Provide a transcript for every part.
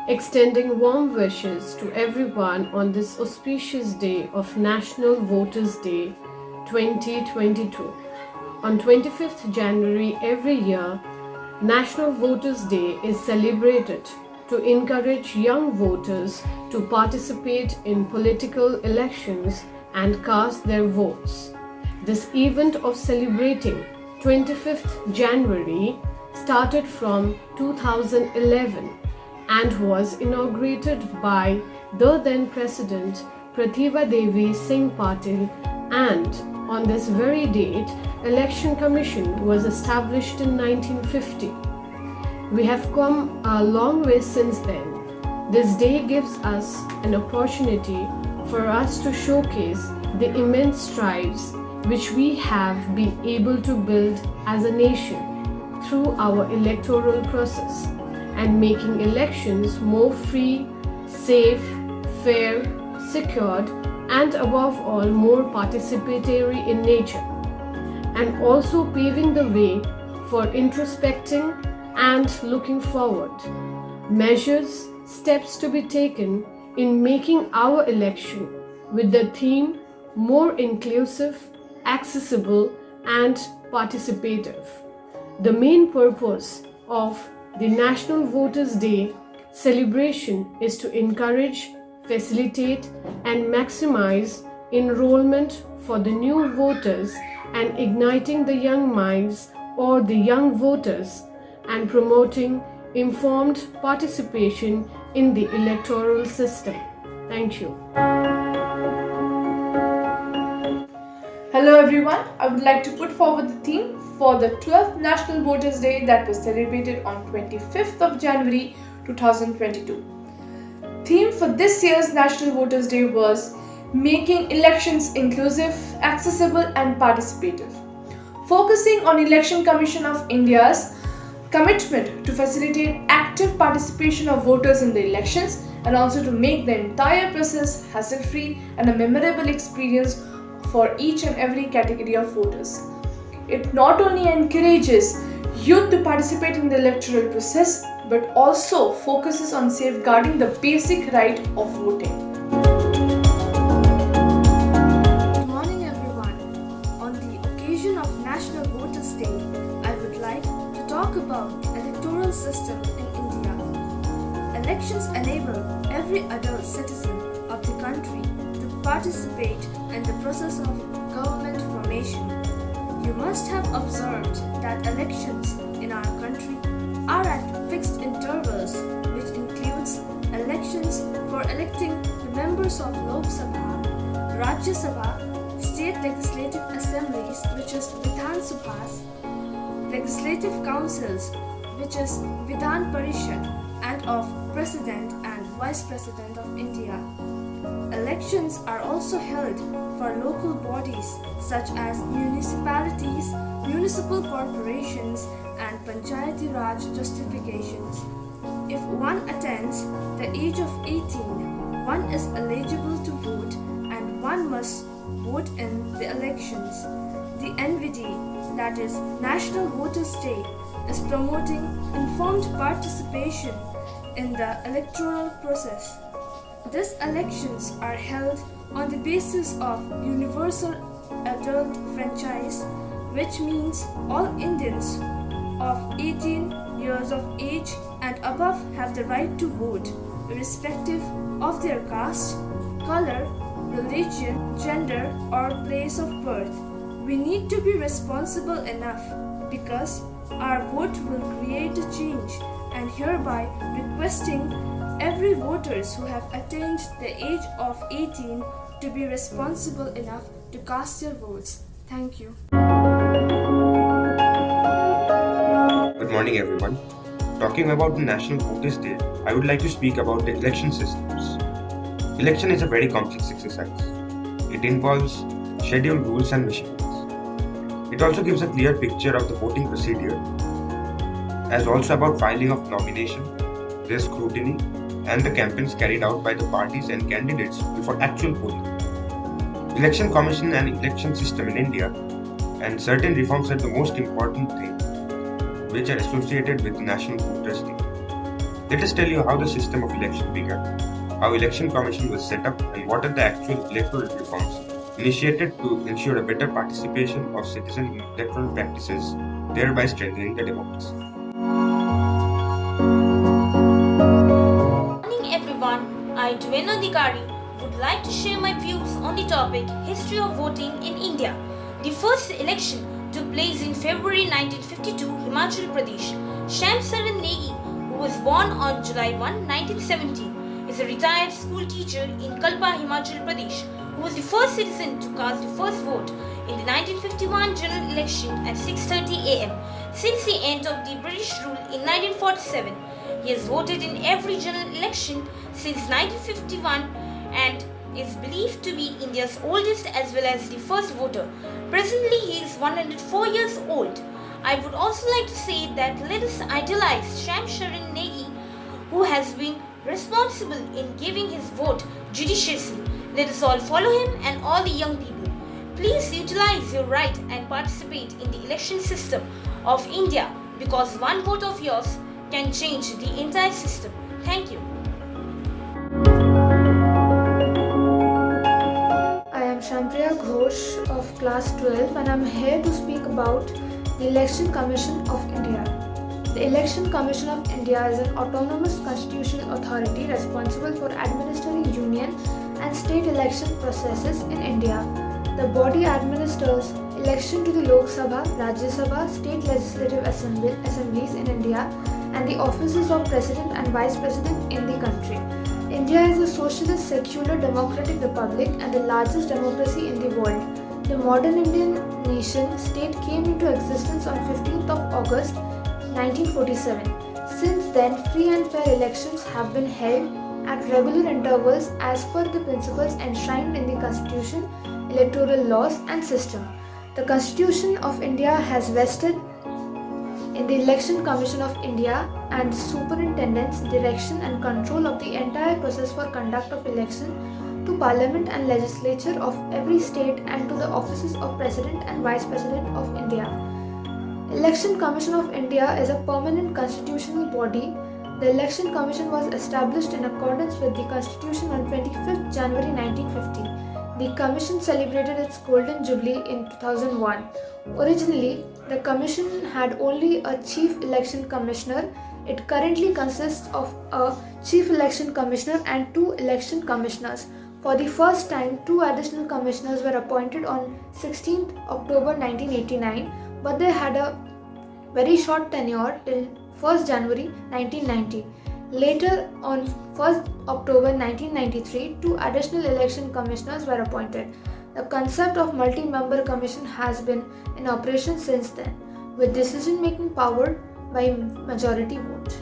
extending warm wishes to everyone on this auspicious day of National Voters' Day 2022. On 25th January every year, National Voters' Day is celebrated to encourage young voters to participate in political elections and cast their votes. This event of celebrating 25th January started from 2011 and was inaugurated by the then President Pratibha Devi Singh Patil, and on this very date, Election Commission was established in 1950. We have come a long way since then. This day gives us an opportunity for us to showcase the immense strides which we have been able to build as a nation through our electoral process and making elections more free, safe, fair, secured, and above all more participatory in nature, and also paving the way for introspecting and looking forward. Measures, steps to be taken in making our election with the theme more inclusive, accessible, and participative. The main purpose of the National Voters' Day celebration is to encourage, facilitate, and maximize enrollment for the new voters and igniting the young minds or the young voters and promoting informed participation in the electoral system. Thank you. Hello everyone, I would like to put forward the theme for the 12th National Voters' Day that was celebrated on 25th of January 2022. Theme for this year's National Voters' Day was making elections inclusive, accessible and participative. Focusing on Election Commission of India's commitment to facilitate active participation of voters in the elections and also to make the entire process hassle-free and a memorable experience for each and every category of voters. It not only encourages youth to participate in the electoral process but also focuses on safeguarding the basic right of voting. Good morning everyone. On the occasion of National Voters' Day, I would like to talk about the electoral system in India. Elections enable every adult citizen of the country to participate in the process of government formation. You must have observed that elections in our country are at fixed intervals, which includes elections for electing the members of Lok Sabha, Rajya Sabha, state legislative assemblies, which is Vidhan Sabhas, legislative councils, which is Vidhan Parishad, and of President and Vice President of India. Elections are also held for local bodies such as municipalities, municipal corporations, and Panchayati Raj justifications. If one attains the age of 18, one is eligible to vote and one must vote in the elections. The NVD, that is National Voters' Day, is promoting informed participation in the electoral process. These elections are held on the basis of universal adult franchise, which means all Indians of 18 years of age and above have the right to vote, irrespective of their caste, color, religion, gender, or place of birth. We need to be responsible enough because our vote will create a change, and hereby requesting every voters who have attained the age of 18 to be responsible enough to cast their votes. Thank you. Good morning everyone. Talking about the National Voters' Day, I would like to speak about the election systems. Election is a very complex exercise. It involves scheduled rules and machineries. It also gives a clear picture of the voting procedure, as also about filing of nomination, their scrutiny, and the campaigns carried out by the parties and candidates before actual polling. Election Commission and election system in India and certain reforms are the most important thing which are associated with National Voters' Day. Let us tell you how the system of election began, how Election Commission was set up, and what are the actual electoral reforms initiated to ensure a better participation of citizens in electoral practices, thereby strengthening the democracy. Good morning everyone, I Dwena Dikari would like to share my views on the topic History of Voting in India. The first election took place in February 1952, Himachal Pradesh. Sham Saran Negi, who was born on July 1, 1970, is a retired school teacher in Kalpa, Himachal Pradesh, who was the first citizen to cast the first vote in the 1951 general election at 6:30 am. Since the end of the British rule in 1947, he has voted in every general election since 1951 and is believed to be India's oldest as well as the first voter. Presently, he is 104 years old. I would also like to say that let us idolize Sham Sharan Negi, who has been responsible in giving his vote judiciously. Let us all follow him and all the young people. Please utilize your right and participate in the election system of India because one vote of yours can change the entire system. Thank you. I am Shampriya Ghosh of class 12 and I am here to speak about the Election Commission of India. The Election Commission of India is an autonomous constitutional authority responsible for administering union and state election processes in India. The body administers election to the Lok Sabha, Rajya Sabha, state legislative assemblies in India and the offices of President and Vice President in the country. India is a socialist, secular, democratic republic and the largest democracy in the world. The modern Indian nation state came into existence on 15th of August 1947. Since then, free and fair elections have been held at regular intervals as per the principles enshrined in the Constitution, electoral laws and system. The Constitution of India has vested in the Election Commission of India and superintendence, direction and control of the entire process for conduct of election to Parliament and Legislature of every state and to the offices of President and Vice President of India. Election Commission of India is a permanent constitutional body. The Election Commission was established in accordance with the Constitution on 25th January 1950. The Commission celebrated its Golden Jubilee in 2001. Originally, the Commission had only a Chief Election Commissioner. It currently consists of a Chief Election Commissioner and 2 Election Commissioners. For the first time, 2 additional commissioners were appointed on 16th October 1989, but they had a very short tenure till 1st January 1990. Later, on 1st October 1993, 2 additional election commissioners were appointed. The concept of multi-member commission has been in operation since then, with decision-making powered by majority vote.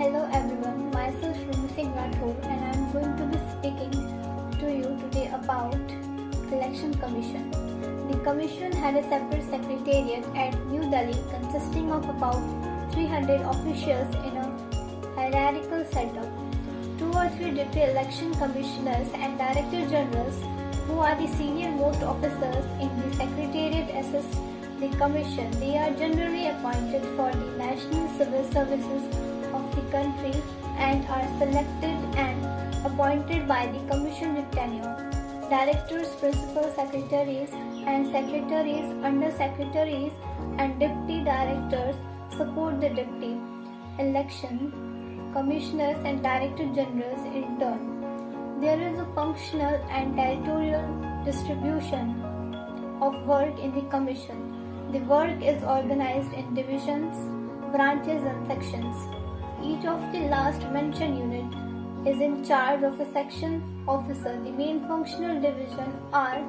Hello everyone, myself Shruti Singh Rathore and I am going to be speaking to you today about Election Commission. The Commission had a separate secretariat at New Delhi consisting of about 300 officials in a hierarchical setup. 2 or 3 deputy election commissioners and director generals, who are the senior most officers in the secretariat, assist the Commission. They are generally appointed for the national civil services of the country and are selected and appointed by the Commission with tenure. Directors, principal secretaries and secretaries, under secretaries and deputy directors support the deputy election commissioners and director generals in turn. There is a functional and territorial distribution of work in the Commission. The work is organized in divisions, branches and sections. Each of the last mentioned unit is in charge of a section officer. The main functional divisions are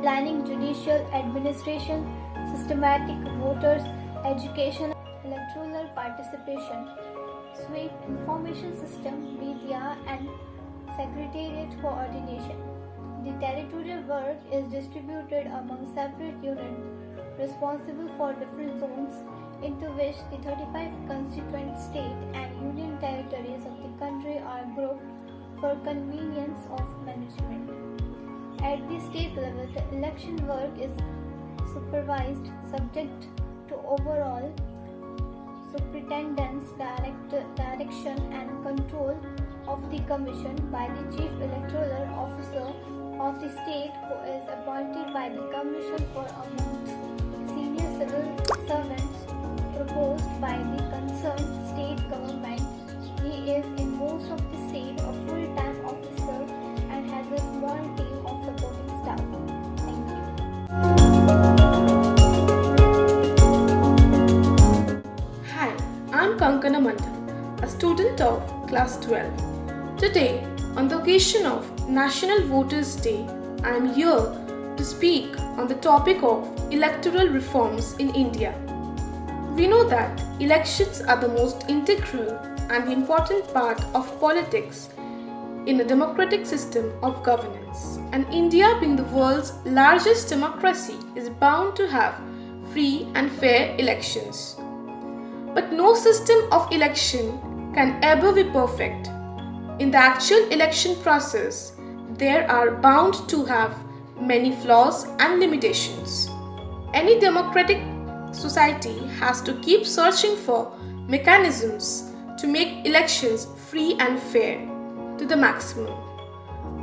planning, judicial, administration, systematic, voters, education, electoral participation, sweep, information system, media and secretariat coordination. The territorial work is distributed among separate units responsible for different zones into which the 35 constituent state and union territories of the country are grouped for convenience of management. At the state level, the election work is supervised, subject to overall superintendence, direction and control of the Commission by the Chief Electoral Officer of the state, who is appointed by the Commission for amongst senior civil servants proposed by the concerned state government. He is in most of the state a full-time officer and has a small team of supporting staff. Thank you. Hi, I'm Kankana Mandal, a student of class 12. Today, on the occasion of National Voters' Day, I am here to speak on the topic of electoral reforms in India. We know that elections are the most integral and important part of politics in a democratic system of governance. And India, being the world's largest democracy, is bound to have free and fair elections. But no system of election can ever be perfect. In the actual election process, there are bound to have many flaws and limitations. Any democratic society has to keep searching for mechanisms to make elections free and fair to the maximum.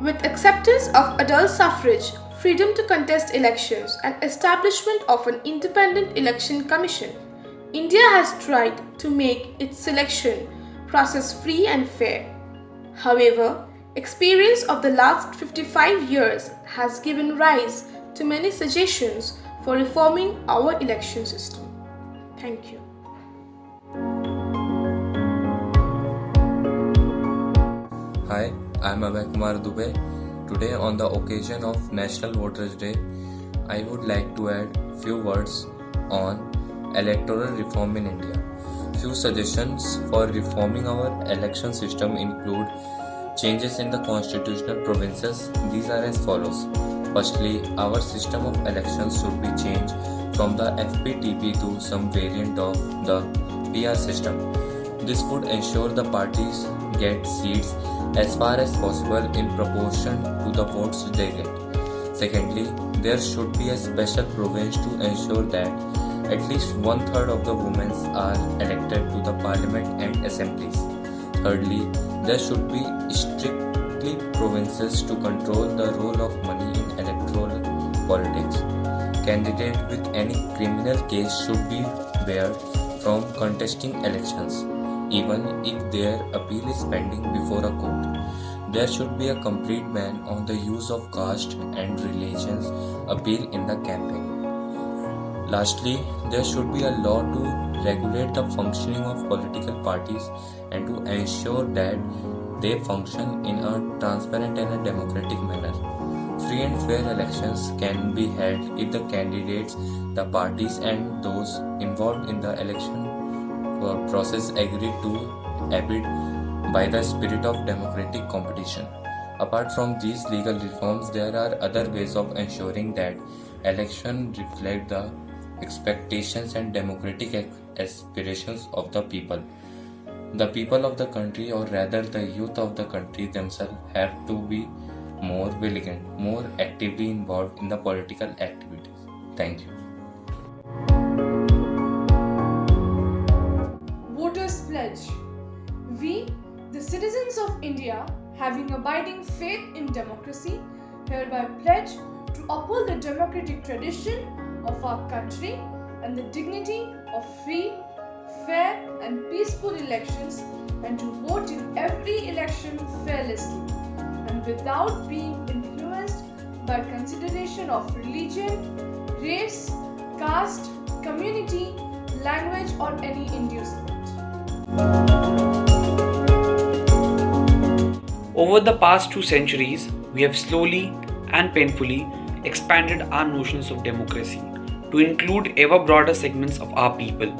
With acceptance of adult suffrage, freedom to contest elections, and establishment of an independent election commission, India has tried to make its selection process free and fair. However, experience of the last 55 years has given rise to many suggestions for reforming our election system. Thank you. Hi, I'm Abhay Kumar Dubey. Today, on the occasion of National Voters' Day, I would like to add few words on electoral reform in India. Few suggestions for reforming our election system include changes in the constitutional provisions. These are as follows. Firstly, our system of elections should be changed from the FPTP to some variant of the PR system. This would ensure the parties get seats as far as possible in proportion to the votes they get. Secondly, there should be a special provision to ensure that at least 1/3 of the women are elected to the parliament and assemblies. Thirdly, there should be strictly provisions to control the role of money in electoral politics. Candidates with any criminal case should be barred from contesting elections, even if their appeal is pending before a court. There should be a complete ban on the use of caste and religions appeal in the campaign. Lastly, there should be a law to regulate the functioning of political parties and to ensure that they function in a transparent and a democratic manner. Free and fair elections can be held if the candidates, the parties and those involved in the election process agree to abide by the spirit of democratic competition. Apart from these legal reforms, there are other ways of ensuring that elections reflect the expectations and democratic aspirations of the people. The people of the country, or rather the youth of the country themselves, have to be more vigilant, more actively involved in the political activities. Thank you. Voters Pledge. We, the citizens of India, having abiding faith in democracy, hereby pledge to uphold the democratic tradition of our country and the dignity of free, fair and peaceful elections, and to vote in every election fearlessly and without being influenced by consideration of religion, race, caste, community, language or any inducement. Over the past 2 centuries, we have slowly and painfully expanded our notions of democracy to include ever broader segments of our people.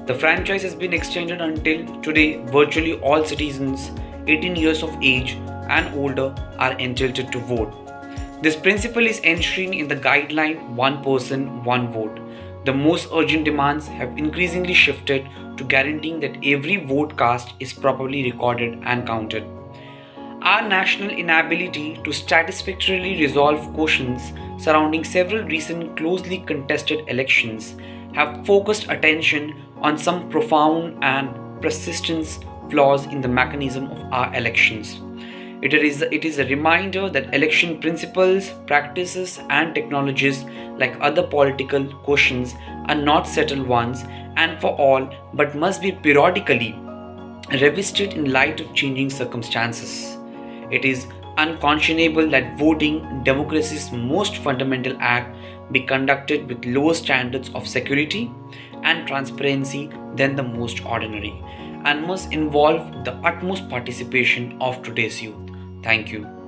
The franchise has been extended until today virtually all citizens 18 years of age and older are entitled to vote. This principle is enshrined in the guideline "one person, one vote." The most urgent demands have increasingly shifted to guaranteeing that every vote cast is properly recorded and counted. Our national inability to satisfactorily resolve questions surrounding several recent closely contested elections have focused attention on some profound and persistent flaws in the mechanism of our elections. It is a reminder that election principles, practices, and technologies, like other political questions, are not settled once and for all but must be periodically revisited in light of changing circumstances. It is unconscionable that voting, democracy's most fundamental act, be conducted with lower standards of security and transparency than the most ordinary, and must involve the utmost participation of today's youth. Thank you.